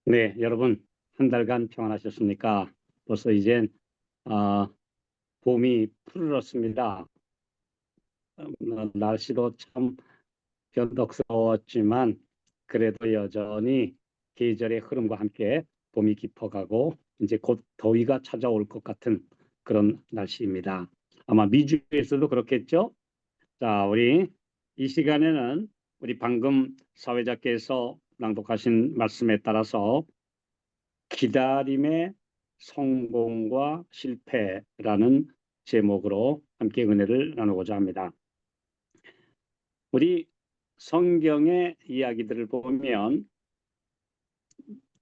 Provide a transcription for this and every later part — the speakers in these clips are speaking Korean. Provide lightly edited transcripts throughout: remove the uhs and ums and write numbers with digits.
네, 여러분 한 달간 평안하셨습니까? 벌써 이젠 봄이 푸르렀습니다. 날씨도 참 변덕스러웠지만 그래도 여전히 계절의 흐름과 함께 봄이 깊어가고 이제 곧 더위가 찾아올 것 같은 그런 날씨입니다. 아마 미주에서도 그렇겠죠? 자, 우리 이 시간에는 우리 방금 사회자께서 낭독하신 말씀에 따라서 기다림의 성공과 실패라는 제목으로 함께 은혜를 나누고자 합니다. 우리 성경의 이야기들을 보면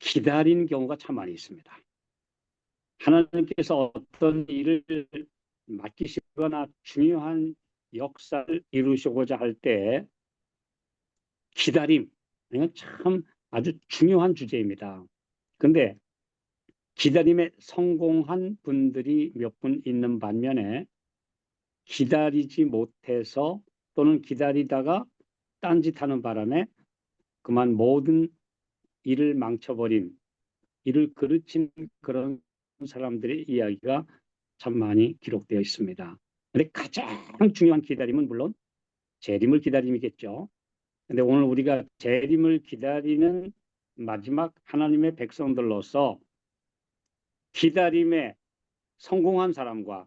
기다린 경우가 참 많이 있습니다. 하나님께서 어떤 일을 맡기시거나 중요한 역사를 이루시고자 할 때 기다림, 참 아주 중요한 주제입니다. 그런데 기다림에 성공한 분들이 몇 분 있는 반면에 기다리지 못해서 또는 기다리다가 딴짓하는 바람에 그만 모든 일을 망쳐버린, 일을 그르친 그런 사람들의 이야기가 참 많이 기록되어 있습니다. 근데 가장 중요한 기다림은 물론 재림을 기다림이겠죠. 근데 오늘 우리가 재림을 기다리는 마지막 하나님의 백성들로서 기다림에 성공한 사람과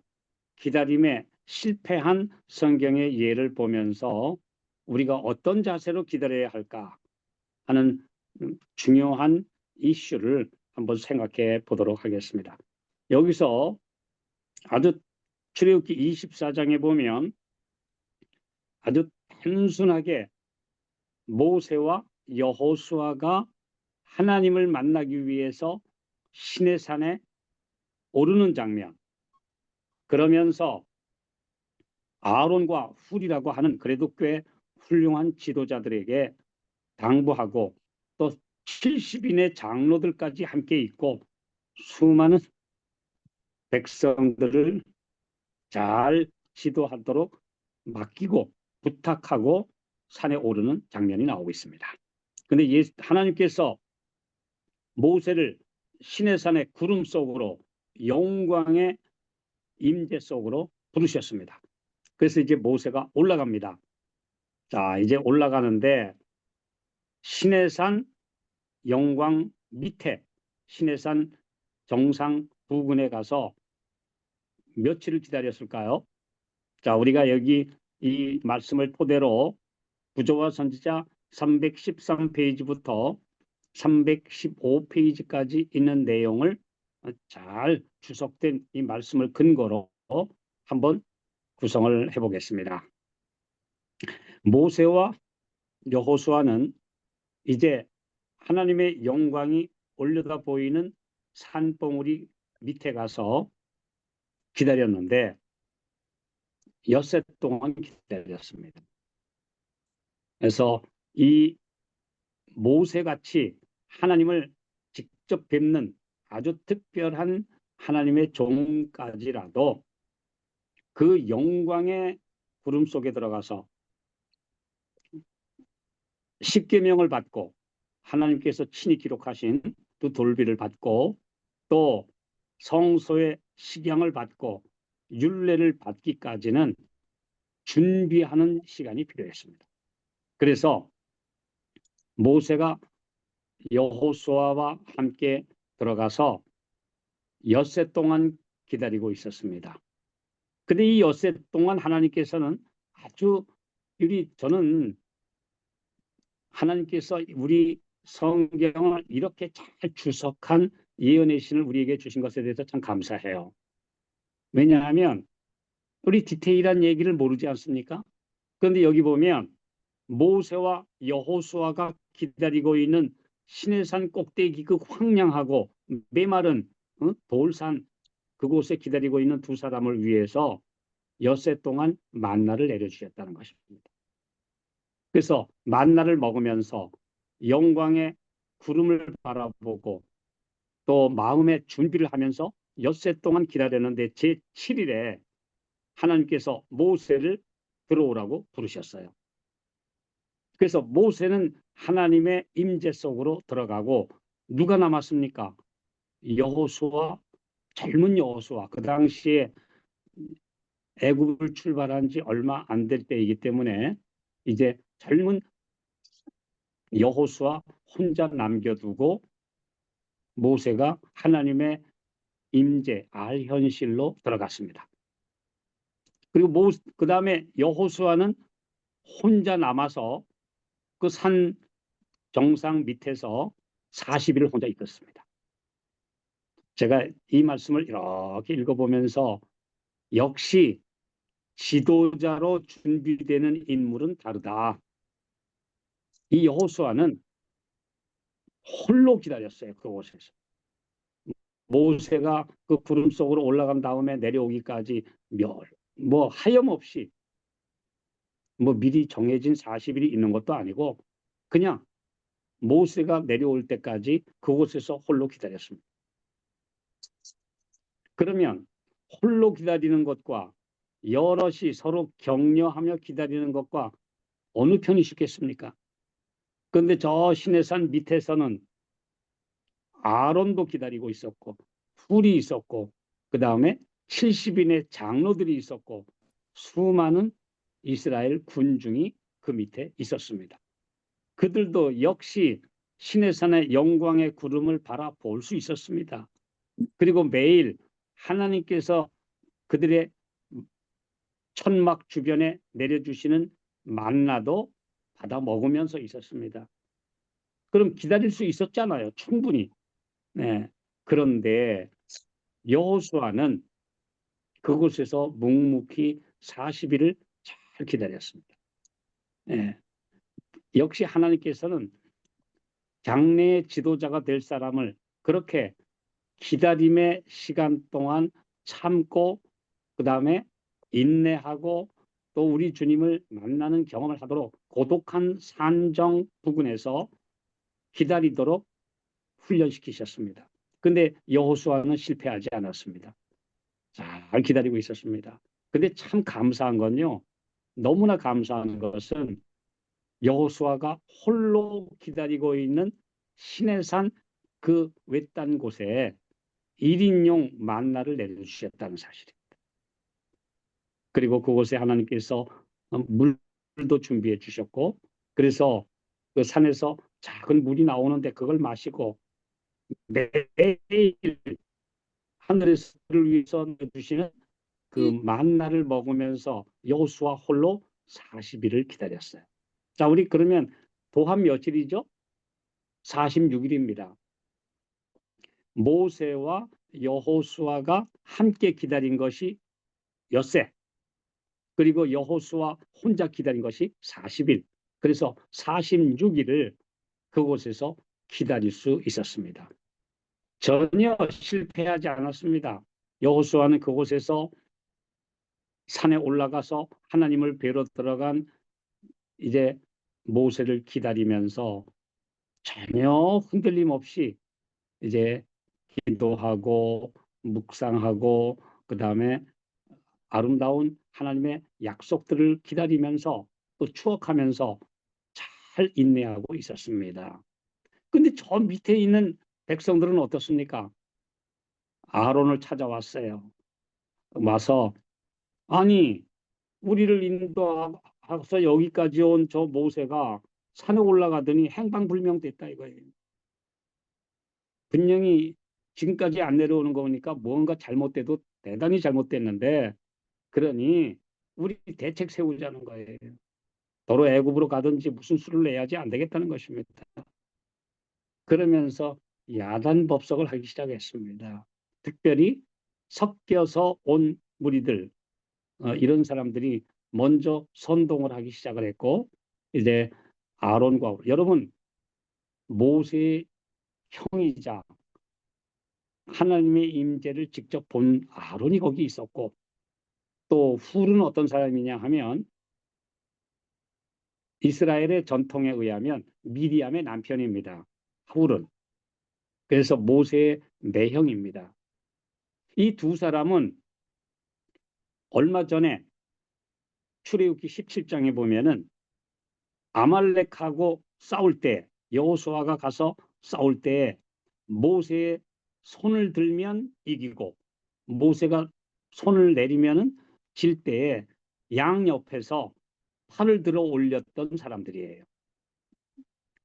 기다림에 실패한 성경의 예를 보면서 우리가 어떤 자세로 기다려야 할까 하는 중요한 이슈를 한번 생각해 보도록 하겠습니다. 여기서 아주 출애굽기 24장에 보면 아주 단순하게 모세와 여호수아가 하나님을 만나기 위해서 시내산에 오르는 장면, 그러면서 아론과 훌이라고 하는 그래도 꽤 훌륭한 지도자들에게 당부하고 또 70인의 장로들까지 함께 있고 수많은 백성들을 잘 지도하도록 맡기고 부탁하고 산에 오르는 장면이 나오고 있습니다. 그런데 하나님께서 모세를 시내산의 구름 속으로 영광의 임재 속으로 부르셨습니다. 그래서 이제 모세가 올라갑니다. 자, 이제 올라가는데 시내산 영광 밑에 시내산 정상 부근에 가서 며칠을 기다렸을까요? 자, 우리가 여기 이 말씀을 토대로 구조와 선지자 313페이지부터 315페이지까지 있는 내용을 잘 주석된 이 말씀을 근거로 한번 구성을 해보겠습니다. 모세와 여호수아는 이제 하나님의 영광이 올려다 보이는 산봉우리 밑에 가서 기다렸는데 엿새 동안 기다렸습니다. 그래서 이 모세같이 하나님을 직접 뵙는 아주 특별한 하나님의 종까지라도 그 영광의 구름 속에 들어가서 십계명을 받고 하나님께서 친히 기록하신 그 돌비를 받고 또 성소의 식양을 받고 율례를 받기까지는 준비하는 시간이 필요했습니다. 그래서 모세가 여호수아와 함께 들어가서 엿새 동안 기다리고 있었습니다. 근데 이 엿새 동안 하나님께서는 아주 저는 하나님께서 우리 성경을 이렇게 잘 주석한 예언의 신을 우리에게 주신 것에 대해서 참 감사해요. 왜냐하면 우리 디테일한 얘기를 모르지 않습니까? 그런데 여기 보면 모세와 여호수아가 기다리고 있는 시내산 꼭대기 그 황량하고 메마른 돌산 그곳에 기다리고 있는 두 사람을 위해서 엿새 동안 만나를 내려주셨다는 것입니다. 그래서 만나를 먹으면서 영광의 구름을 바라보고 또 마음의 준비를 하면서 엿새 동안 기다렸는데 제7일에 하나님께서 모세를 들어오라고 부르셨어요. 그래서 모세는 하나님의 임재 속으로 들어가고 누가 남았습니까? 여호수아, 젊은 여호수아. 그 당시에 애굽을 출발한 지 얼마 안 될 때이기 때문에 이제 젊은 여호수아 혼자 남겨두고 모세가 하나님의 임재 알현실로 들어갔습니다. 그리고 그 다음에 여호수아는 혼자 남아서 그 산 정상 밑에서 40일을 혼자 있었습니다. 제가 이 말씀을 이렇게 읽어보면서 역시 지도자로 준비되는 인물은 다르다. 이 여호수아는 홀로 기다렸어요. 그곳에서. 모세가 그 구름 속으로 올라간 다음에 내려오기까지 뭐 하염없이 뭐 미리 정해진 40일이 있는 것도 아니고 그냥 모세가 내려올 때까지 그곳에서 홀로 기다렸습니다. 그러면 홀로 기다리는 것과 여럿이 서로 격려하며 기다리는 것과 어느 편이 쉽겠습니까? 그런데 저 시내산 밑에서는 아론도 기다리고 있었고 훌이 있었고 그 다음에 70인의 장로들이 있었고 수많은 이스라엘 군중이 그 밑에 있었습니다. 그들도 역시 시내산의 영광의 구름을 바라볼 수 있었습니다. 그리고 매일 하나님께서 그들의 천막 주변에 내려주시는 만나도 받아 먹으면서 있었습니다. 그럼 기다릴 수 있었잖아요. 충분히. 네. 그런데 여호수아는 그곳에서 묵묵히 40일을 잘 기다렸습니다. 네. 역시 하나님께서는 장래의 지도자가 될 사람을 그렇게 기다림의 시간 동안 참고 그 다음에 인내하고 또 우리 주님을 만나는 경험을 하도록 고독한 산정 부근에서 기다리도록 훈련시키셨습니다. 근데 여호수아는 실패하지 않았습니다. 잘 기다리고 있었습니다. 근데 참 감사한 건요. 너무나 감사한 것은 여호수아가 홀로 기다리고 있는 시내산 그 외딴 곳에 1인용 만나를 내려주셨다는 사실입니다. 그리고 그곳에 하나님께서 물도 준비해 주셨고 그래서 그 산에서 작은 물이 나오는데 그걸 마시고 매일 하늘에서 그를 위해서 주시는 그 만나를 먹으면서 여호수아 홀로 40일을 기다렸어요. 자, 우리 그러면 도합 며칠이죠? 46일입니다. 모세와 여호수아가 함께 기다린 것이 엿새. 그리고 여호수아 혼자 기다린 것이 40일. 그래서 46일을 그곳에서 기다릴 수 있었습니다. 전혀 실패하지 않았습니다. 여호수아는 그곳에서 산에 올라가서 하나님을 뵈러 들어간 이제 모세를 기다리면서 전혀 흔들림 없이 이제 기도하고 묵상하고 그다음에 아름다운 하나님의 약속들을 기다리면서 또 추억하면서 잘 인내하고 있었습니다. 근데 저 밑에 있는 백성들은 어떻습니까? 아론을 찾아왔어요. 와서 아니 우리를 인도하서 여기까지 온 저 모세가 산에 올라가더니 행방불명됐다 이거예요. 분명히 지금까지 안 내려오는 거 보니까 뭔가 잘못돼도 대단히 잘못됐는데 그러니 우리 대책 세우자는 거예요. 도로 애굽으로 가든지 무슨 수를 내야지 안 되겠다는 것입니다. 그러면서 야단 법석을 하기 시작했습니다. 특별히 섞여서 온 무리들 이런 사람들이 먼저 선동을 하기 시작을 했고 이제 아론과 여러분 모세의 형이자 하나님의 임재를 직접 본 아론이 거기 있었고 또 훌은 어떤 사람이냐 하면 이스라엘의 전통에 의하면 미리암의 남편입니다. 훌은. 그래서 모세의 매형입니다. 이 두 사람은 얼마 전에 출애굽기 17장에 보면은 아말렉하고 싸울 때 여호수아가 가서 싸울 때 모세의 손을 들면 이기고 모세가 손을 내리면은 질 때에 양 옆에서 팔을 들어 올렸던 사람들이에요.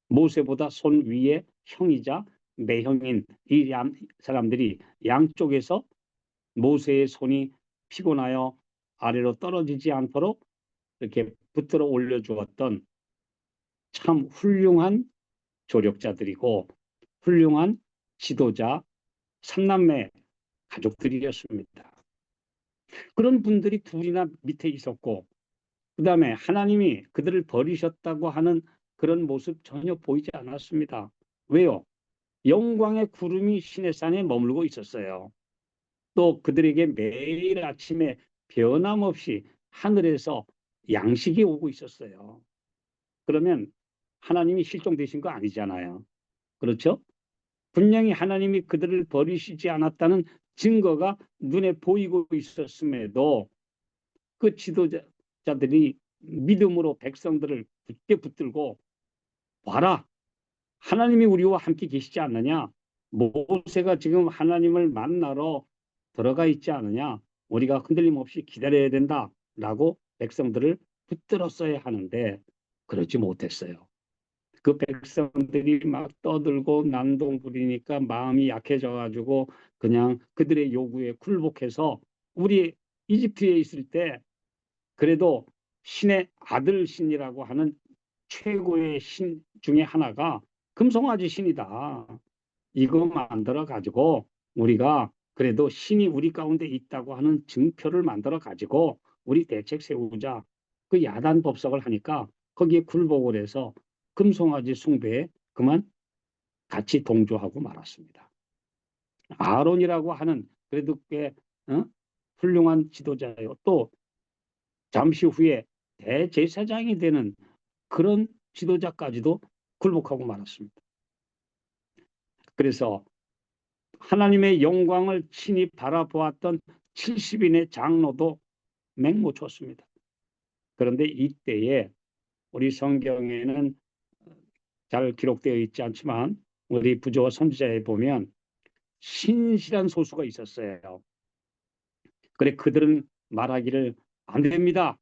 모세보다 손 위에 형이자 매형인 이 사람들이 양쪽에서 모세의 손이 피곤하여 아래로 떨어지지 않도록 이렇게 붙들어 올려주었던 참 훌륭한 조력자들이고 훌륭한 지도자 삼남매 가족들이었습니다. 그런 분들이 둘이나 밑에 있었고 그 다음에 하나님이 그들을 버리셨다고 하는 그런 모습 전혀 보이지 않았습니다. 왜요? 영광의 구름이 시내산에 머물고 있었어요. 또 그들에게 매일 아침에 변함없이 하늘에서 양식이 오고 있었어요. 그러면 하나님이 실종되신 거 아니잖아요. 그렇죠? 분명히 하나님이 그들을 버리시지 않았다는 증거가 눈에 보이고 있었음에도 그 지도자들이 믿음으로 백성들을 굳게 붙들고 봐라, 하나님이 우리와 함께 계시지 않느냐? 모세가 지금 하나님을 만나러 들어가 있지 않느냐? 우리가 흔들림 없이 기다려야 된다라고 백성들을 붙들었어야 하는데 그러지 못했어요. 그 백성들이 막 떠들고 난동 부리니까 마음이 약해져 가지고 그냥 그들의 요구에 굴복해서 우리 이집트에 있을 때 그래도 신의 아들 신이라고 하는 최고의 신 중에 하나가 금송아지 신이다. 이거 만들어 가지고 우리가 그래도 신이 우리 가운데 있다고 하는 증표를 만들어 가지고 우리 대책 세우자. 그 야단 법석을 하니까 거기에 굴복을 해서 금송아지 숭배에 그만 같이 동조하고 말았습니다. 아론이라고 하는 그래도 꽤 훌륭한 지도자예요. 또 잠시 후에 대제사장이 되는 그런 지도자까지도 굴복하고 말았습니다. 그래서 하나님의 영광을 친히 바라보았던 70인의 장로도 맹모쳤습니다. 그런데 이때에 우리 성경에는 잘 기록되어 있지 않지만 우리 부조와 선지자에 보면 신실한 소수가 있었어요. 그래 그들은 말하기를 안 됩니다.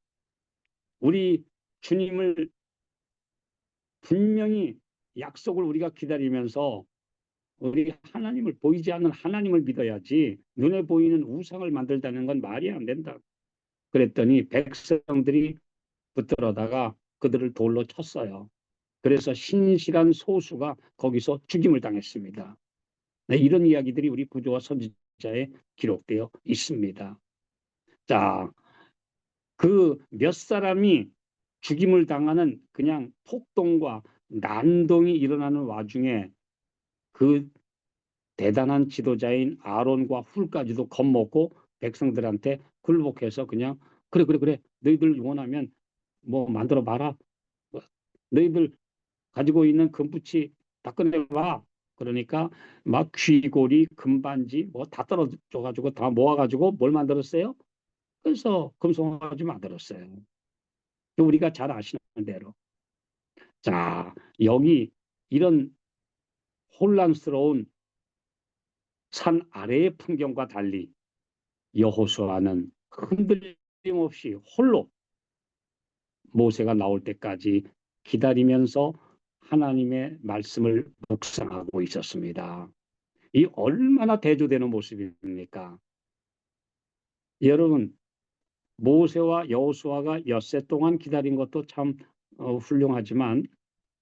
우리 주님을 분명히 약속을 우리가 기다리면서 우리 하나님을 보이지 않는 하나님을 믿어야지 눈에 보이는 우상을 만들다는 건 말이 안 된다. 그랬더니 백성들이 붙들어다가 그들을 돌로 쳤어요. 그래서 신실한 소수가 거기서 죽임을 당했습니다. 네, 이런 이야기들이 우리 구조와 선지자에 기록되어 있습니다. 자, 그 몇 사람이 죽임을 당하는 그냥 폭동과 난동이 일어나는 와중에 그 대단한 지도자인 아론과 훌까지도 겁먹고 백성들한테 굴복해서 그냥 그래 너희들 원하면 뭐 만들어 봐라. 너희들 가지고 있는 금붙이 다 꺼내봐. 그러니까 막 귀고리, 금반지 뭐 다 떨어져 가지고 다 모아 가지고 뭘 만들었어요? 그래서 금송아지 만들었어요. 우리가 잘 아시는 대로. 자, 여기 이런 혼란스러운 산 아래의 풍경과 달리 여호수아는 흔들림 없이 홀로 모세가 나올 때까지 기다리면서 하나님의 말씀을 묵상하고 있었습니다. 이 얼마나 대조되는 모습입니까? 여러분, 모세와 여호수아가 엿새 동안 기다린 것도 참 훌륭하지만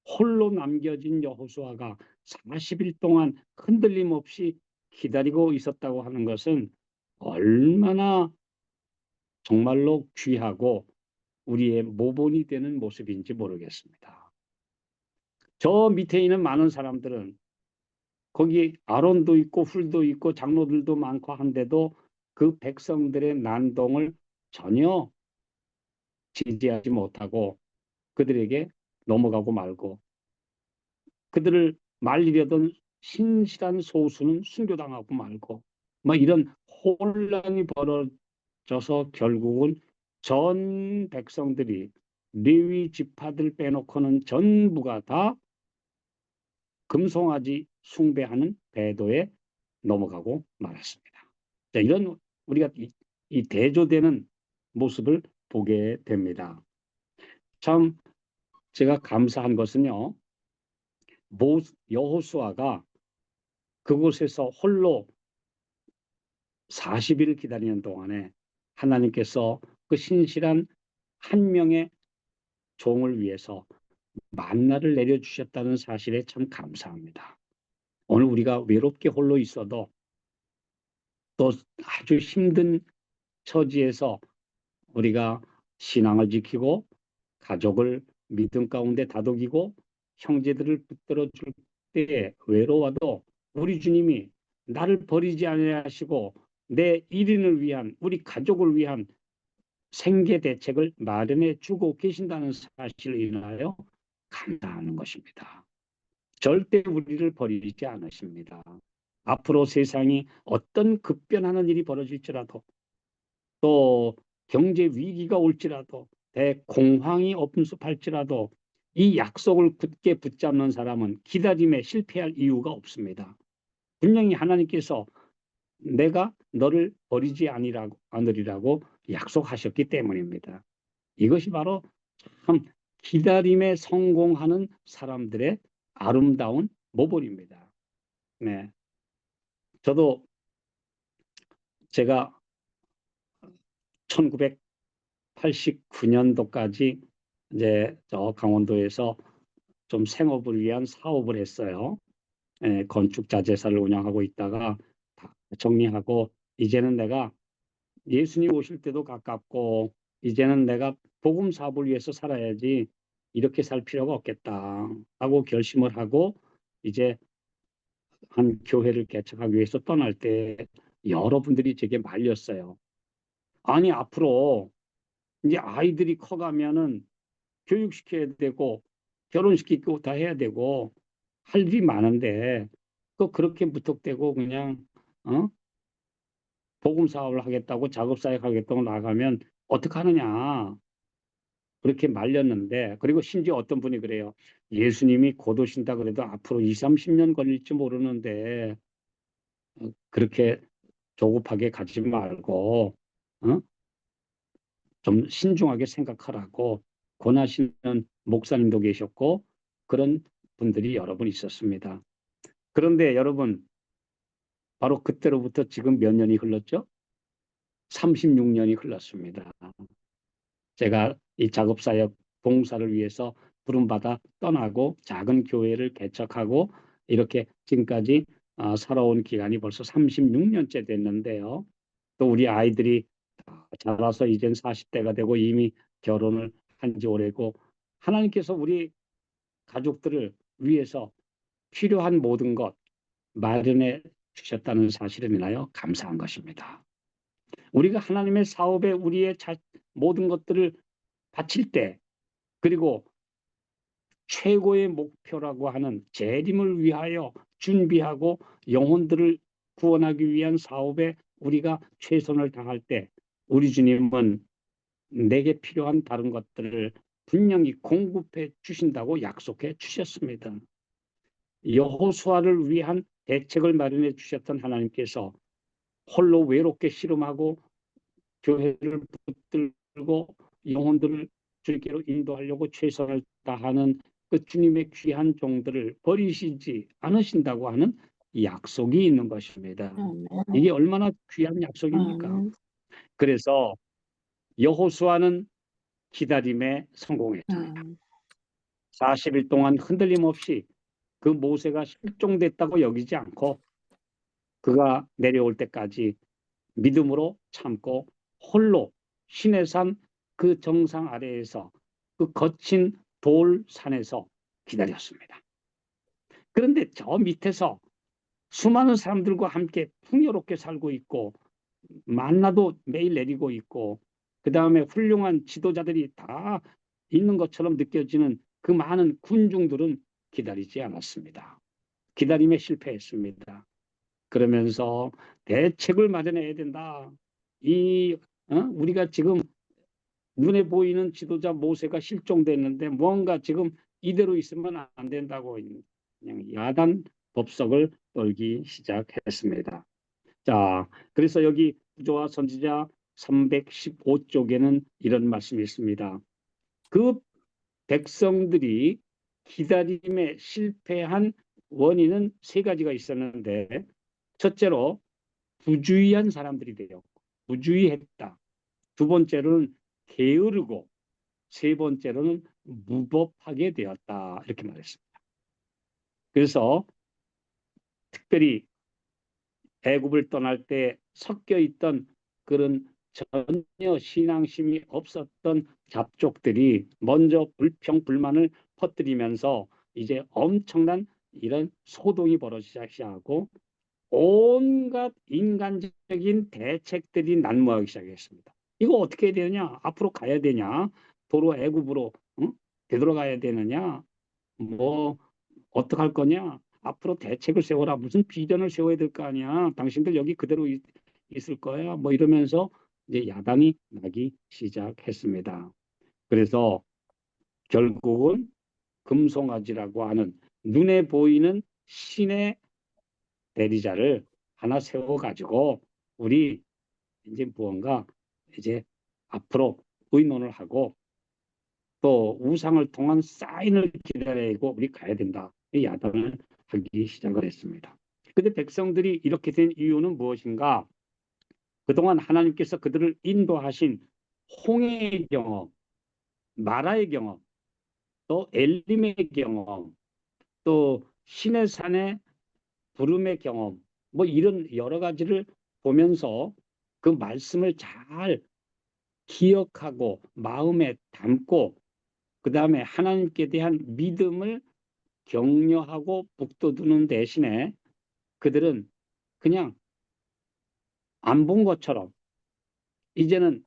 홀로 남겨진 여호수아가 40일 동안 흔들림 없이 기다리고 있었다고 하는 것은 얼마나 정말로 귀하고 우리의 모본이 되는 모습인지 모르겠습니다. 저 밑에 있는 많은 사람들은 거기 아론도 있고 훌도 있고 장로들도 많고 한데도 그 백성들의 난동을 전혀 지지하지 못하고 그들에게 넘어가고 말고 그들을 말리려던 신실한 소수는 순교당하고 말고 뭐 이런 혼란이 벌어져서 결국은 전 백성들이 레위 지파들 빼놓고는 전부가 다 금송아지 숭배하는 배도에 넘어가고 말았습니다. 자, 이런 우리가 이 대조되는 모습을 보게 됩니다. 참 제가 감사한 것은요, 여호수아가 그곳에서 홀로 40일을 기다리는 동안에 하나님께서 그 신실한 한 명의 종을 위해서 만나를 내려주셨다는 사실에 참 감사합니다. 오늘 우리가 외롭게 홀로 있어도 또 아주 힘든 처지에서 우리가 신앙을 지키고 가족을 믿음 가운데 다독이고 형제들을 붙들어 줄 때에 외로워도 우리 주님이 나를 버리지 아니하시고 내 일인을 위한 우리 가족을 위한 생계 대책을 마련해 주고 계신다는 사실을 인하여 감사하는 것입니다. 절대 우리를 버리지 않으십니다. 앞으로 세상이 어떤 급변하는 일이 벌어질지라도 또 경제 위기가 올지라도 대공황이 엄습할지라도 이 약속을 굳게 붙잡는 사람은 기다림에 실패할 이유가 없습니다. 분명히 하나님께서 내가 너를 버리지 않으리라고 약속하셨기 때문입니다. 이것이 바로 참 기다림에 성공하는 사람들의 아름다운 모범입니다. 네, 저도 제가 1989년도까지 이제 저 강원도에서 좀 생업을 위한 사업을 했어요. 건축 자재사를 운영하고 있다가 다 정리하고 이제는 내가 예수님 오실 때도 가깝고 이제는 내가 복음 사업을 위해서 살아야지 이렇게 살 필요가 없겠다 하고 결심을 하고 이제 한 교회를 개척하기 위해서 떠날 때 여러분들이 제게 말렸어요. 아니 앞으로 이제 아이들이 커가면은 교육시켜야 되고 결혼시키고 다 해야 되고 할 일이 많은데 또 그렇게 무턱대고 그냥 복음 사업을 하겠다고 작업 사역 하겠다고 나가면 어떡하느냐 그렇게 말렸는데 그리고 심지어 어떤 분이 그래요. 예수님이 곧 오신다 그래도 앞으로 20, 30년 걸릴지 모르는데 그렇게 조급하게 가지 말고 어? 좀 신중하게 생각하라고 권하시는 목사님도 계셨고 그런 분들이 여러 분 있었습니다. 그런데 여러분 바로 그때로부터 지금 몇 년이 흘렀죠? 36년이 흘렀습니다. 제가 이 작업사역 봉사를 위해서 부름받아 떠나고 작은 교회를 개척하고 이렇게 지금까지 살아온 기간이 벌써 36년째 됐는데요. 또 우리 아이들이 다 자라서 이젠 40대가 되고 이미 결혼을 한 지 오래고 하나님께서 우리 가족들을 위해서 필요한 모든 것 마련해 주셨다는 사실을 인하여 감사한 것입니다. 우리가 하나님의 사업에 우리의 모든 것들을 바칠 때 그리고 최고의 목표라고 하는 재림을 위하여 준비하고 영혼들을 구원하기 위한 사업에 우리가 최선을 다할 때 우리 주님은 내게 필요한 다른 것들을 분명히 공급해 주신다고 약속해 주셨습니다. 여호수아를 위한 대책을 마련해 주셨던 하나님께서 홀로 외롭게 씨름하고 교회를 붙들고 영혼들을 주께로 인도하려고 최선을 다하는 그 주님의 귀한 종들을 버리시지 않으신다고 하는 약속이 있는 것입니다. 이게 얼마나 귀한 약속입니까? 그래서 여호수아는 기다림에 성공했습니다. 40일 동안 흔들림 없이 그 모세가 실종됐다고 여기지 않고 그가 내려올 때까지 믿음으로 참고 홀로 시내산 그 정상 아래에서 그 거친 돌산에서 기다렸습니다. 그런데 저 밑에서 수많은 사람들과 함께 풍요롭게 살고 있고 만나도 매일 내리고 있고 그 다음에 훌륭한 지도자들이 다 있는 것처럼 느껴지는 그 많은 군중들은 기다리지 않았습니다. 기다림에 실패했습니다. 그러면서 대책을 마련해야 된다. 우리가 지금 눈에 보이는 지도자 모세가 실종됐는데 뭔가 지금 이대로 있으면 안 된다고 그냥 야단 법석을 떨기 시작했습니다. 자, 그래서 여기 구조와 선지자 315쪽에는 이런 말씀이 있습니다. 그 백성들이 기다림에 실패한 원인은 세 가지가 있었는데, 첫째로 부주의한 사람들이 되었고, 부주의했다. 두 번째로는 게으르고, 세 번째로는 무법하게 되었다. 이렇게 말했습니다. 그래서 특별히 애굽을 떠날 때 섞여 있던 그런 전혀 신앙심이 없었던 잡족들이 먼저 불평 불만을 퍼뜨리면서 이제 엄청난 이런 소동이 벌어지기 시작하고 온갖 인간적인 대책들이 난무하기 시작했습니다. 이거 어떻게 해야 되느냐? 앞으로 가야 되냐? 도로 애굽으로 응? 되돌아가야 되느냐? 뭐 어떡할 거냐? 앞으로 대책을 세워라. 무슨 비전을 세워야 될 거 아니야. 당신들 여기 그대로 있을 거야. 뭐 이러면서 이제 야단이 나기 시작했습니다. 그래서 결국은 금송아지라고 하는 눈에 보이는 신의 대리자를 하나 세워가지고 우리 이제 무언가 이제 앞으로 의논을 하고 또 우상을 통한 사인을 기다리고 우리 가야 된다. 이 야단을 하기 시작을 했습니다. 근데 백성들이 이렇게 된 이유는 무엇인가? 그동안 하나님께서 그들을 인도하신 홍해의 경험, 마라의 경험, 또 엘림의 경험, 또 시내산의 부름의 경험, 뭐 이런 여러 가지를 보면서 그 말씀을 잘 기억하고 마음에 담고 그 다음에 하나님께 대한 믿음을 격려하고 북돋우는 대신에 그들은 그냥 안 본 것처럼 이제는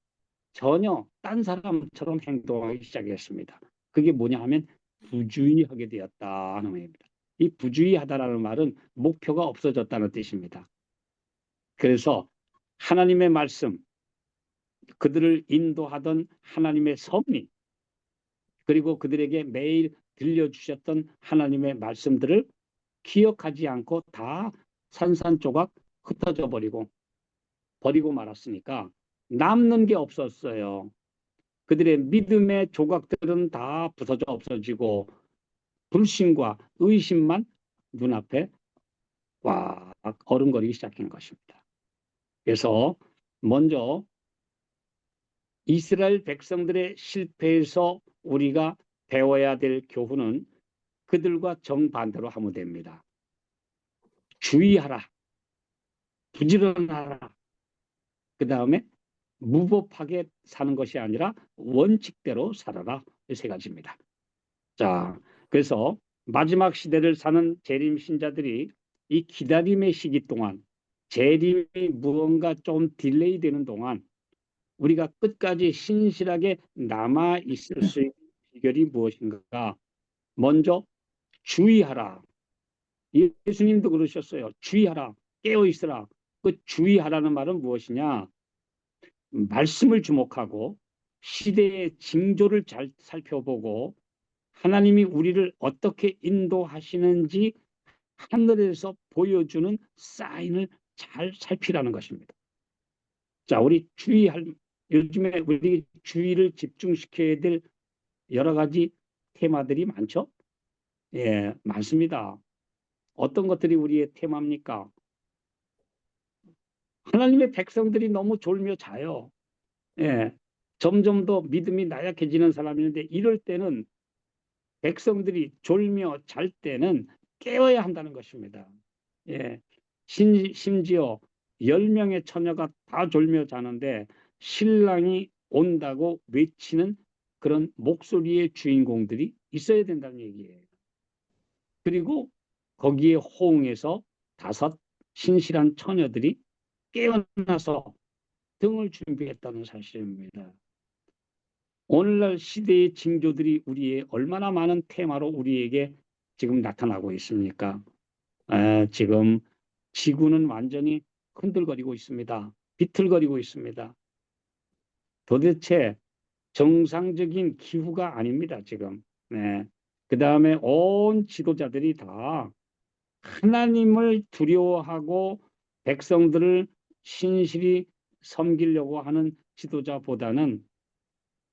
전혀 딴 사람처럼 행동하기 시작했습니다. 그게 뭐냐 하면 부주의하게 되었다 하는 말입니다. 이 부주의하다라는 말은 목표가 없어졌다는 뜻입니다. 그래서 하나님의 말씀, 그들을 인도하던 하나님의 섭리, 그리고 그들에게 매일 들려주셨던 하나님의 말씀들을 기억하지 않고 다 산산조각 흩어져 버리고 말았으니까 남는 게 없었어요. 그들의 믿음의 조각들은 다 부서져 없어지고 불신과 의심만 눈앞에 꽉 어른거리기 시작한 것입니다. 그래서 먼저 이스라엘 백성들의 실패에서 우리가 배워야 될 교훈은 그들과 정반대로 하면 됩니다. 주의하라, 부지런하라, 그 다음에 무법하게 사는 것이 아니라 원칙대로 살아라. 이 세 가지입니다. 자, 그래서 마지막 시대를 사는 재림 신자들이 이 기다림의 시기 동안 재림이 무언가 좀 딜레이 되는 동안 우리가 끝까지 신실하게 남아 있을 수 있는 비결이 무엇인가? 먼저 주의하라. 예수님도 그러셨어요. 주의하라. 깨어 있으라. 그 주의하라는 말은 무엇이냐? 말씀을 주목하고 시대의 징조를 잘 살펴보고 하나님이 우리를 어떻게 인도하시는지 하늘에서 보여주는 사인을 잘 살피라는 것입니다. 자, 우리 요즘에 우리 주의를 집중시켜야 될 여러 가지 테마들이 많죠? 예, 많습니다. 어떤 것들이 우리의 테마입니까? 하나님의 백성들이 너무 졸며 자요. 예, 점점 더 믿음이 나약해지는 사람이 있는데 이럴 때는 백성들이 졸며 잘 때는 깨어야 한다는 것입니다. 예, 심지어 10명의 처녀가 다 졸며 자는데 신랑이 온다고 외치는 그런 목소리의 주인공들이 있어야 된다는 얘기예요. 그리고 거기에 호응해서 5 신실한 처녀들이 깨어나서 등을 준비했다는 사실입니다. 오늘날 시대의 징조들이 우리의 얼마나 많은 테마로 우리에게 지금 나타나고 있습니까? 지금 지구는 완전히 흔들거리고 있습니다. 비틀거리고 있습니다. 도대체 정상적인 기후가 아닙니다, 지금. 네. 그 다음에 온 지도자들이 다 하나님을 두려워하고 백성들을 신실히 섬기려고 하는 지도자보다는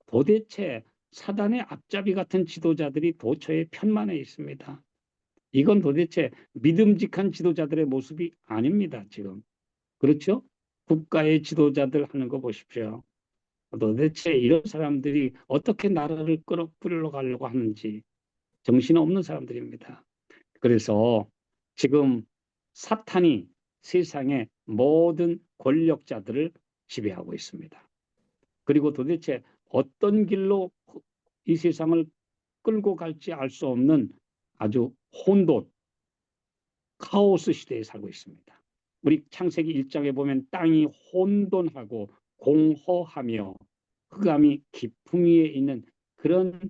도대체 사단의 앞잡이 같은 지도자들이 도처에 편만해 있습니다. 이건 도대체 믿음직한 지도자들의 모습이 아닙니다, 지금. 그렇죠? 국가의 지도자들 하는 거 보십시오. 도대체 이런 사람들이 어떻게 나라를 끌어가려고 하는지 정신없는 사람들입니다. 그래서 지금 사탄이 세상의 모든 권력자들을 지배하고 있습니다. 그리고 도대체 어떤 길로 이 세상을 끌고 갈지 알 수 없는 아주 혼돈, 카오스 시대에 살고 있습니다. 우리 창세기 1장에 보면 땅이 혼돈하고 공허하며 흑암이 깊음 위에 있는 그런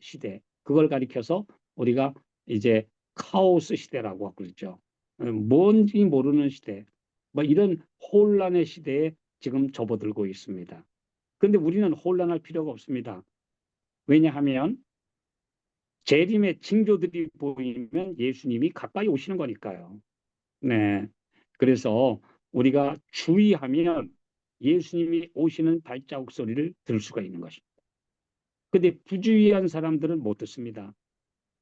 시대, 그걸 가리켜서 우리가 이제 카오스 시대라고 그러죠. 뭔지 모르는 시대, 뭐 이런 혼란의 시대에 지금 접어들고 있습니다. 그런데 우리는 혼란할 필요가 없습니다. 왜냐하면 재림의 징조들이 보이면 예수님이 가까이 오시는 거니까요. 네. 그래서 우리가 주의하면 예수님이 오시는 발자국 소리를 들을 수가 있는 것입니다. 근데 부주의한 사람들은 못 듣습니다.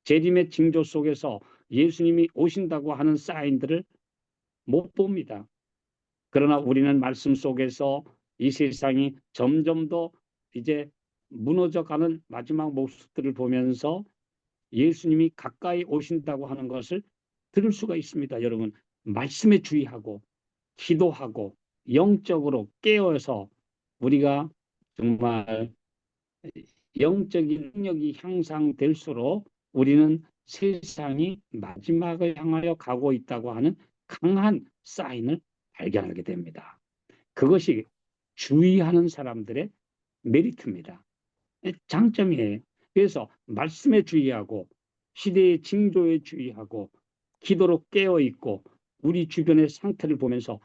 재림의 징조 속에서 예수님이 오신다고 하는 사인들을 못 봅니다. 그러나 우리는 말씀 속에서 이 세상이 점점 더 이제 무너져가는 마지막 모습들을 보면서 예수님이 가까이 오신다고 하는 것을 들을 수가 있습니다. 여러분, 말씀에 주의하고 기도하고 영적으로 깨어서 우리가 정말 영적인 능력이 향상될수록 우리는 세상이 마지막을 향하여 가고 있다고 하는 강한 사인을 발견하게 됩니다. 그것이 주의하는 사람들의 메리트입니다. 장점이에요. 그래서 말씀에 주의하고 시대의 징조에 주의하고 기도로 깨어 있고 우리 주변의 상태를 보면서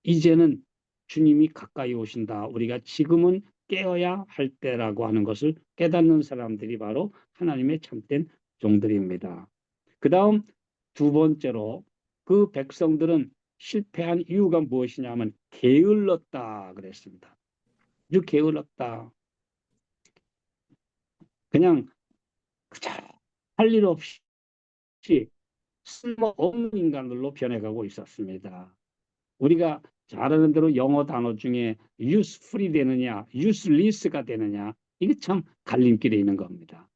이제는 주님이 가까이 오신다. 우리가 지금은 깨어야 할 때라고 하는 것을 깨닫는 사람들이 바로 하나님의 참된 종들입니다. 그 다음 두 번째로 그 백성들은 실패한 이유가 무엇이냐면 게을렀다 그랬습니다. 아주 게을렀다. 그냥 그저 할 일 없이 쓸모없는 인간들로 변해가고 있었습니다. 우리가 잘 아는 대로 영어 단어 중에 useful이 되느냐, useless가 되느냐, 이게 참 갈림길에 있는 겁니다.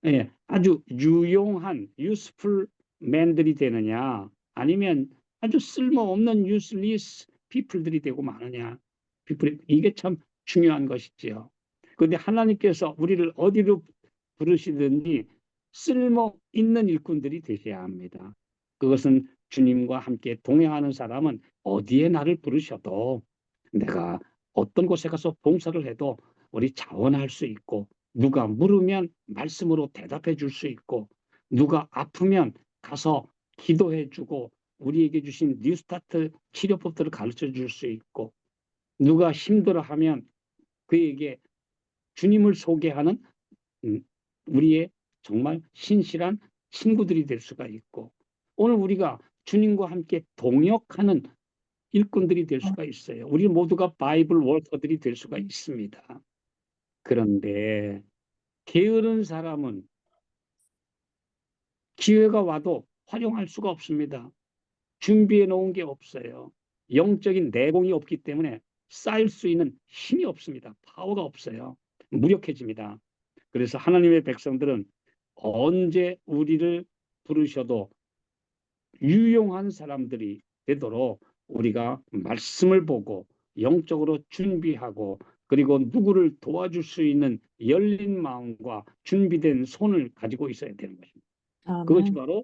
예, 아주 유용한 useful man들이 되느냐, 아니면 아주 쓸모없는 useless people들이 되고 마느냐, 이게 참 중요한 것이지요. 그런데 하나님께서 우리를 어디로 부르시든지 쓸모 있는 일꾼들이 되셔야 합니다. 그것은 주님과 함께 동행하는 사람은 어디에 나를 부르셔도 내가 어떤 곳에 가서 봉사를 해도 우리 자원할 수 있고 누가 물으면 말씀으로 대답해 줄 수 있고 누가 아프면 가서 기도해 주고 우리에게 주신 뉴스타트 치료법들을 가르쳐 줄 수 있고 누가 힘들어하면 그에게 주님을 소개하는 우리의 정말 신실한 친구들이 될 수가 있고 오늘 우리가 주님과 함께 동역하는 일꾼들이 될 수가 있어요. 우리 모두가 바이블 워커들이 될 수가 있습니다. 그런데 게으른 사람은 기회가 와도 활용할 수가 없습니다. 준비해 놓은 게 없어요. 영적인 내공이 없기 때문에 쌓일 수 있는 힘이 없습니다. 파워가 없어요. 무력해집니다. 그래서 하나님의 백성들은 언제 우리를 부르셔도 유용한 사람들이 되도록 우리가 말씀을 보고 영적으로 준비하고 그리고 누구를 도와줄 수 있는 열린 마음과 준비된 손을 가지고 있어야 되는 것입니다. 그것이 아멘. 바로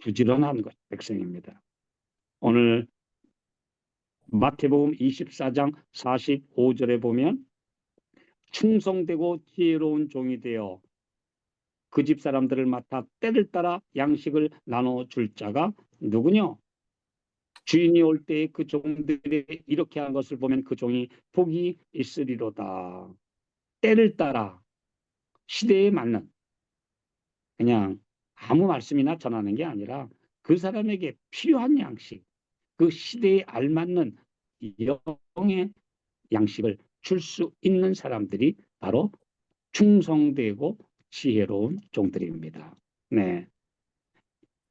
부지런한 것, 백성입니다. 오늘 마태복음 24장 45절에 보면 충성되고 지혜로운 종이 되어 그 집 사람들을 맡아 때를 따라 양식을 나눠줄 자가 누구냐? 주인이 올 때 그 종들이 이렇게 한 것을 보면 그 종이 복이 있으리로다. 때를 따라 시대에 맞는 그냥 아무 말씀이나 전하는 게 아니라 그 사람에게 필요한 양식, 그 시대에 알맞는 영의 양식을 줄 수 있는 사람들이 바로 충성되고 지혜로운 종들입니다. 네.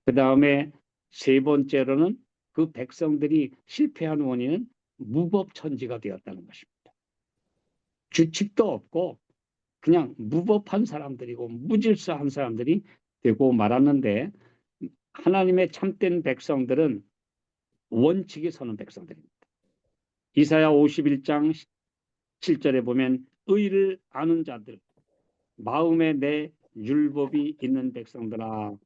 그 다음에 세 번째로는 그 백성들이 실패한 원인은 무법천지가 되었다는 것입니다. 규칙도 없고 그냥 무법한 사람들이고 무질서한 사람들이 되고 말았는데, 하나님의 참된 백성들은 원칙에 서는 백성들입니다. 이사야 51장 7절에 보면 의를 아는 자들, 마음에 내 율법이 있는 백성들아,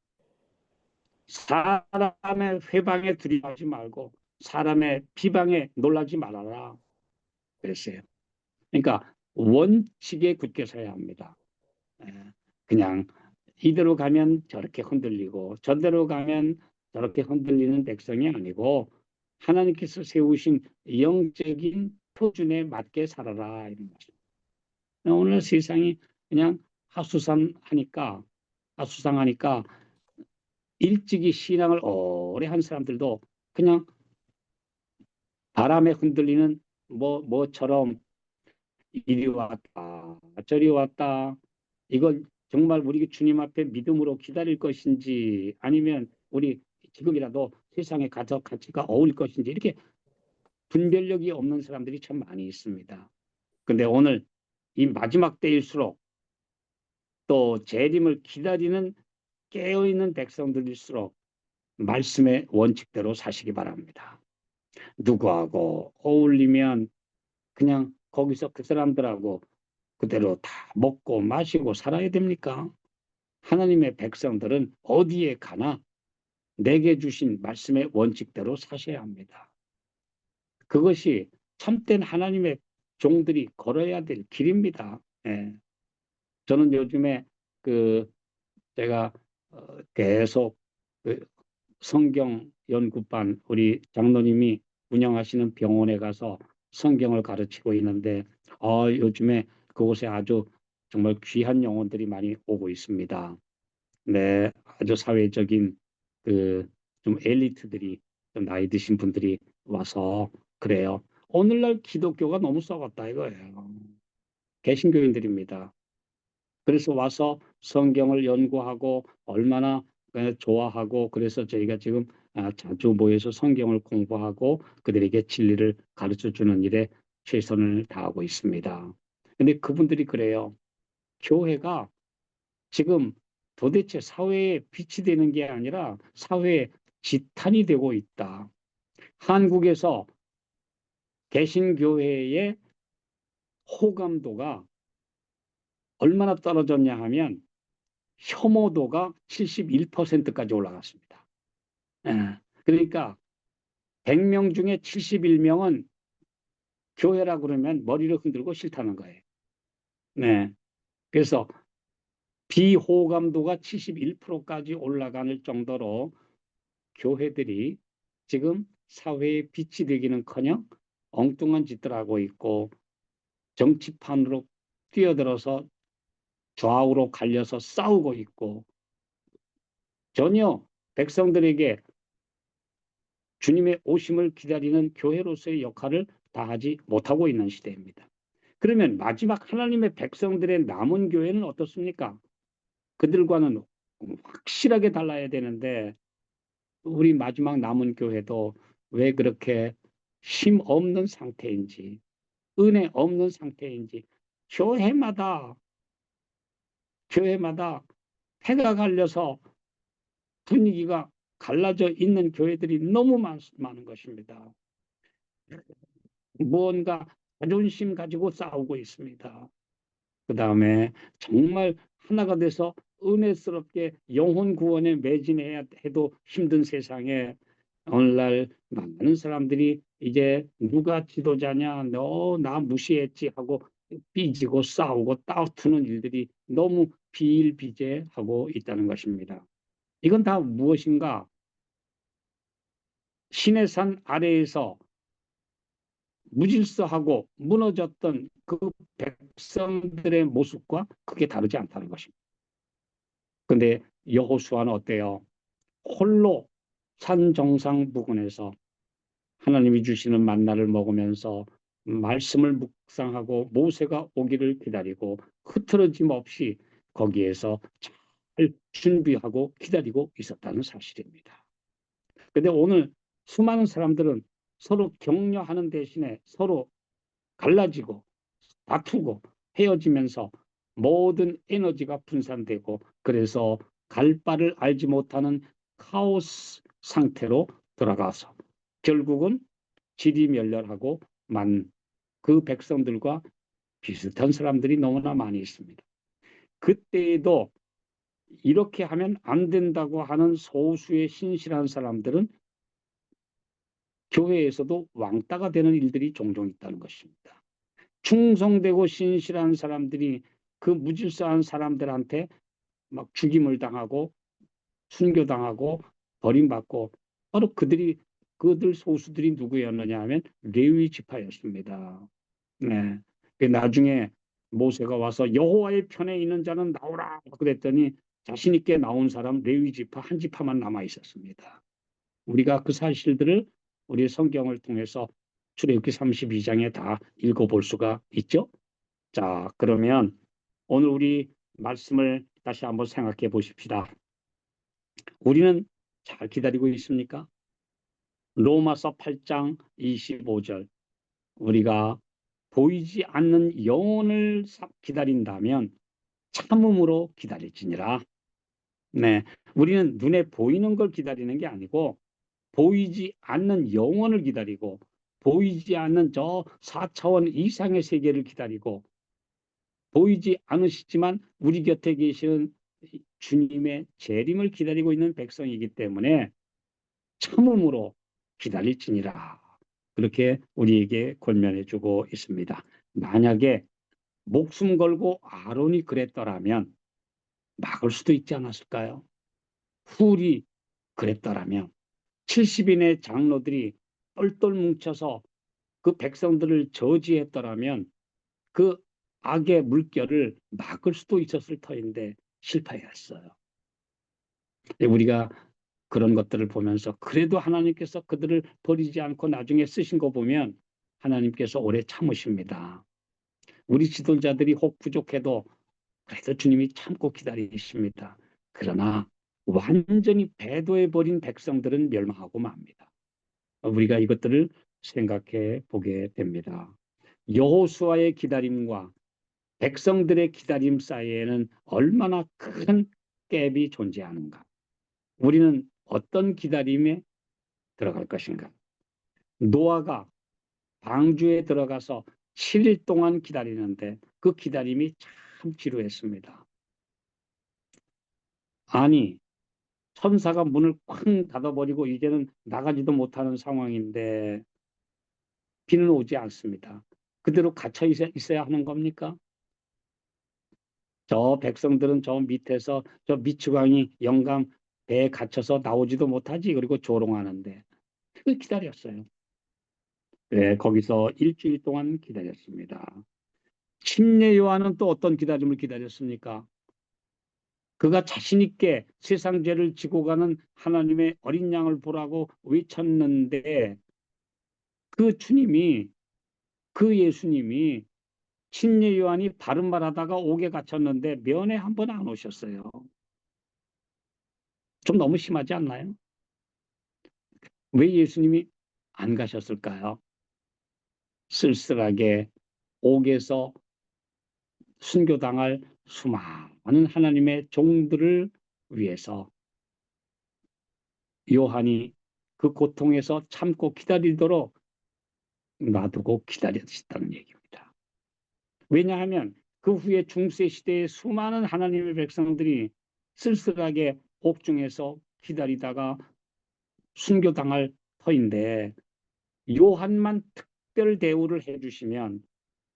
사람의 회방에 두려워하지 말고 사람의 비방에 놀라지 말아라 그랬어요. 그러니까 원칙에 굳게 서야 합니다. 그냥 이대로 가면 저렇게 흔들리고 저대로 가면 저렇게 흔들리는 백성이 아니고 하나님께서 세우신 영적인 표준에 맞게 살아라 이런 것입니다. 오늘 세상이 그냥 하수상하니까 일찍이 신앙을 오래 한 사람들도 그냥 바람에 흔들리는 뭐처럼 이리 왔다 저리 왔다, 이건 정말 우리 주님 앞에 믿음으로 기다릴 것인지 아니면 우리 지금이라도 세상에 가서 같이가 어울릴 것인지, 이렇게 분별력이 없는 사람들이 참 많이 있습니다. 근데 오늘 이 마지막 때일수록 또 재림을 기다리는 깨어있는 백성들일수록 말씀의 원칙대로 사시기 바랍니다. 누구하고 어울리면 그냥 거기서 그 사람들하고 그대로 다 먹고 마시고 살아야 됩니까? 하나님의 백성들은 어디에 가나 내게 주신 말씀의 원칙대로 사셔야 합니다. 그것이 참된 하나님의 종들이 걸어야 될 길입니다. 예. 저는 요즘에 그 제가 계속 그 성경 연구반 우리 장로님이 운영하시는 병원에 가서 성경을 가르치고 있는데, 요즘에 그곳에 아주 정말 귀한 영혼들이 많이 오고 있습니다. 네, 아주 사회적인 그 좀 엘리트들이, 좀 나이 드신 분들이 와서 그래요. 오늘날 기독교가 너무 썩었다 이거예요. 개신교인들입니다. 그래서 와서 성경을 연구하고 얼마나 좋아하고, 그래서 저희가 지금 자주 모여서 성경을 공부하고 그들에게 진리를 가르쳐 주는 일에 최선을 다하고 있습니다. 근데 그분들이 그래요. 교회가 지금 도대체 사회에 빛이 되는 게 아니라 사회에 지탄이 되고 있다. 한국에서 개신교회의 호감도가 얼마나 떨어졌냐 하면 혐오도가 71%까지 올라갔습니다. 그러니까 100명 중에 71명은 교회라 그러면 머리를 흔들고 싫다는 거예요. 네. 그래서 비호감도가 71%까지 올라가는 정도로 교회들이 지금 사회에 빛이 되기는커녕 엉뚱한 짓들 하고 있고, 정치판으로 뛰어들어서 좌우로 갈려서 싸우고 있고, 전혀 백성들에게 주님의 오심을 기다리는 교회로서의 역할을 다하지 못하고 있는 시대입니다. 그러면 마지막 하나님의 백성들의 남은 교회는 어떻습니까? 그들과는 확실하게 달라야 되는데 우리 마지막 남은 교회도 왜 그렇게 힘 없는 상태인지, 은혜 없는 상태인지, 교회마다 패가 갈려서 분위기가 갈라져 있는 교회들이 너무 많은 것입니다. 무언가 자존심 가지고 싸우고 있습니다. 그 다음에 정말 하나가 돼서 은혜스럽게 영혼 구원에 매진해야 해도 힘든 세상에 오늘날 많은 사람들이 이제 누가 지도자냐, 너 나 무시했지 하고 삐지고 싸우고 다투는 일들이 너무 비일비재하고 있다는 것입니다. 이건 다 무엇인가? 신의 산 아래에서 무질서하고 무너졌던 그 백성들의 모습과 크게 다르지 않다는 것입니다. 근데 여호수아는 어때요? 홀로 산 정상 부근에서 하나님이 주시는 만나를 먹으면서 말씀을 묵상하고 모세가 오기를 기다리고 흐트러짐 없이 거기에서 잘 준비하고 기다리고 있었다는 사실입니다. 근데 오늘 수많은 사람들은 서로 격려하는 대신에 서로 갈라지고 다투고 헤어지면서 모든 에너지가 분산되고 그래서 갈 바를 알지 못하는 카오스 상태로 돌아가서 결국은 지리멸렬하고 만 그 백성들과 비슷한 사람들이 너무나 많이 있습니다. 그때에도 이렇게 하면 안 된다고 하는 소수의 신실한 사람들은 교회에서도 왕따가 되는 일들이 종종 있다는 것입니다. 충성되고 신실한 사람들이 그 무질서한 사람들한테 막 죽임을 당하고 순교당하고 버림받고 바로 그들 소수들이 누구였느냐 하면 레위 지파였습니다. 네. 나중에 모세가 와서 여호와의 편에 있는 자는 나오라 그랬더니 자신 있게 나온 사람 레위 지파 한 지파만 남아 있었습니다. 우리가 그 사실들을 우리 성경을 통해서 출애굽기 32장에 다 읽어볼 수가 있죠. 자, 그러면 오늘 우리 말씀을 다시 한번 생각해 보십시다. 우리는 잘 기다리고 있습니까? 로마서 8장 25절 우리가 보이지 않는 영혼을 기다린다면 참음으로 기다릴지니라. 네, 우리는 눈에 보이는 걸 기다리는 게 아니고 보이지 않는 영혼을 기다리고 보이지 않는 저 4차원 이상의 세계를 기다리고 보이지 않으시지만 우리 곁에 계시는 주님의 재림을 기다리고 있는 백성이기 때문에 참음으로 기다릴지니라. 그렇게 우리에게 권면해 주고 있습니다. 만약에 목숨 걸고 아론이 그랬더라면 막을 수도 있지 않았을까요? 훌이 그랬더라면 70인의 장로들이 똘똘 뭉쳐서 그 백성들을 저지했더라면 그 악의 물결을 막을 수도 있었을 터인데 실패했어요. 우리가 그런 것들을 보면서 그래도 하나님께서 그들을 버리지 않고 나중에 쓰신 거 보면 하나님께서 오래 참으십니다. 우리 지도자들이 혹 부족해도 그래도 주님이 참고 기다리십니다. 그러나 완전히 배도해버린 백성들은 멸망하고 맙니다. 우리가 이것들을 생각해 보게 됩니다. 여호수아의 기다림과 백성들의 기다림 사이에는 얼마나 큰 갭이 존재하는가. 우리는 어떤 기다림에 들어갈 것인가. 노아가 방주에 들어가서 7일 동안 기다리는데 그 기다림이 참 지루했습니다. 아니, 천사가 문을 쾅 닫아버리고 이제는 나가지도 못하는 상황인데 비는 오지 않습니다. 그대로 갇혀 있어야 하는 겁니까? 저 백성들은 저 밑에서 저 미추광이 영감 배에 갇혀서 나오지도 못하지. 그리고 조롱하는데 그 기다렸어요. 네, 거기서 일주일 동안 기다렸습니다. 침례 요한은 또 어떤 기다림을 기다렸습니까? 그가 자신 있게 세상 죄를 지고 가는 하나님의 어린 양을 보라고 외쳤는데 그 주님이 그 예수님이 침례 요한이 바른 말하다가 옥에 갇혔는데 면회 한 번 안 오셨어요. 좀 너무 심하지 않나요? 왜 예수님이 안 가셨을까요? 쓸쓸하게 옥에서 순교당할 수많은 하나님의 종들을 위해서 요한이 그 고통에서 참고 기다리도록 놔두고 기다렸다는 얘기입니다. 왜냐하면 그 후에 중세 시대의 수많은 하나님의 백성들이 쓸쓸하게 옥중에서 기다리다가 순교당할 터인데 요한만 특별 대우를 해주시면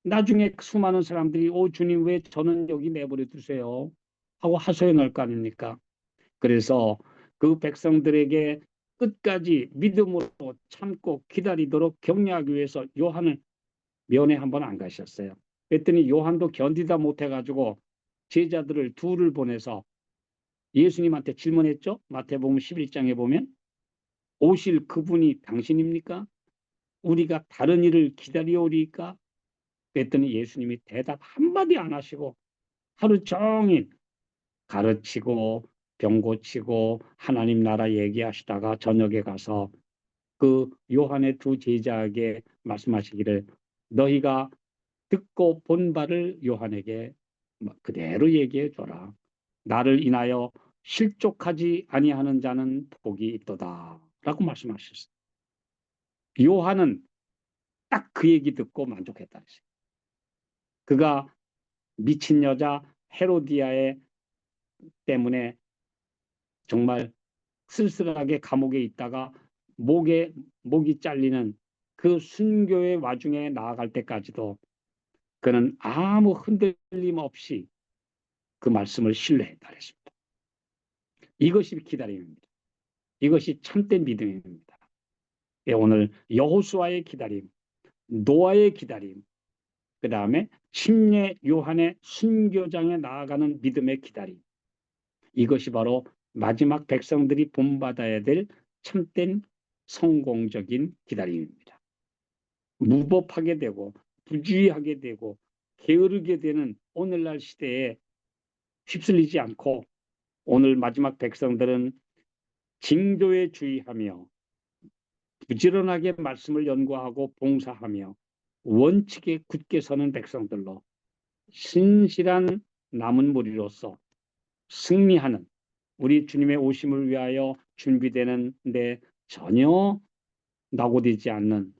나중에 수많은 사람들이 오 주님 왜 저는 여기 내버려 두세요 하고 하소연할 거 아닙니까? 그래서 그 백성들에게 끝까지 믿음으로 참고 기다리도록 격려하기 위해서 요한을 면회 한번 안 가셨어요. 그랬더니 요한도 견디다 못해가지고 제자들을 둘을 보내서 예수님한테 질문했죠. 마태복음 11장에 보면 오실 그분이 당신입니까? 우리가 다른 일을 기다려오리까? 그랬더니 예수님이 대답 한마디 안 하시고 하루 종일 가르치고 병 고치고 하나님 나라 얘기하시다가 저녁에 가서 그 요한의 두 제자에게 말씀하시기를 너희가 듣고 본 바를 요한에게 그대로 얘기해 줘라. 나를 인하여 실족하지 아니하는 자는 복이 있도다. 라고 말씀하셨어요. 요한은 딱 그 얘기 듣고 만족했다. 그가 미친 여자 헤로디아의 때문에 정말 쓸쓸하게 감옥에 있다가 목이 잘리는 그 순교의 와중에 나아갈 때까지도 그는 아무 흔들림 없이 그 말씀을 신뢰했다 그랬습니다. 이것이 기다림입니다. 이것이 참된 믿음입니다. 예, 오늘 여호수아의 기다림, 노아의 기다림, 그 다음에 침례 요한의 순교장에 나아가는 믿음의 기다림. 이것이 바로 마지막 백성들이 본받아야 될 참된 성공적인 기다림입니다. 무법하게 되고 부주의하게 되고 게으르게 되는 오늘날 시대에 휩쓸리지 않고 오늘 마지막 백성들은 징조에 주의하며 부지런하게 말씀을 연구하고 봉사하며 원칙에 굳게 서는 백성들로 신실한 남은 무리로서 승리하는 우리 주님의 오심을 위하여 준비되는데 전혀 낙오되지 않는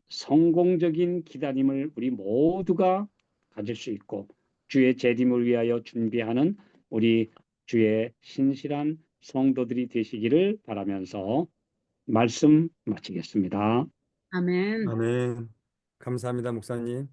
성공적인 기다림을 우리 모두가 가질 수 있고 주의 재림을 위하여 준비하는 우리 주의 신실한 성도들이 되시기를 바라면서 말씀 마치겠습니다. 아멘. 아멘. 감사합니다, 목사님.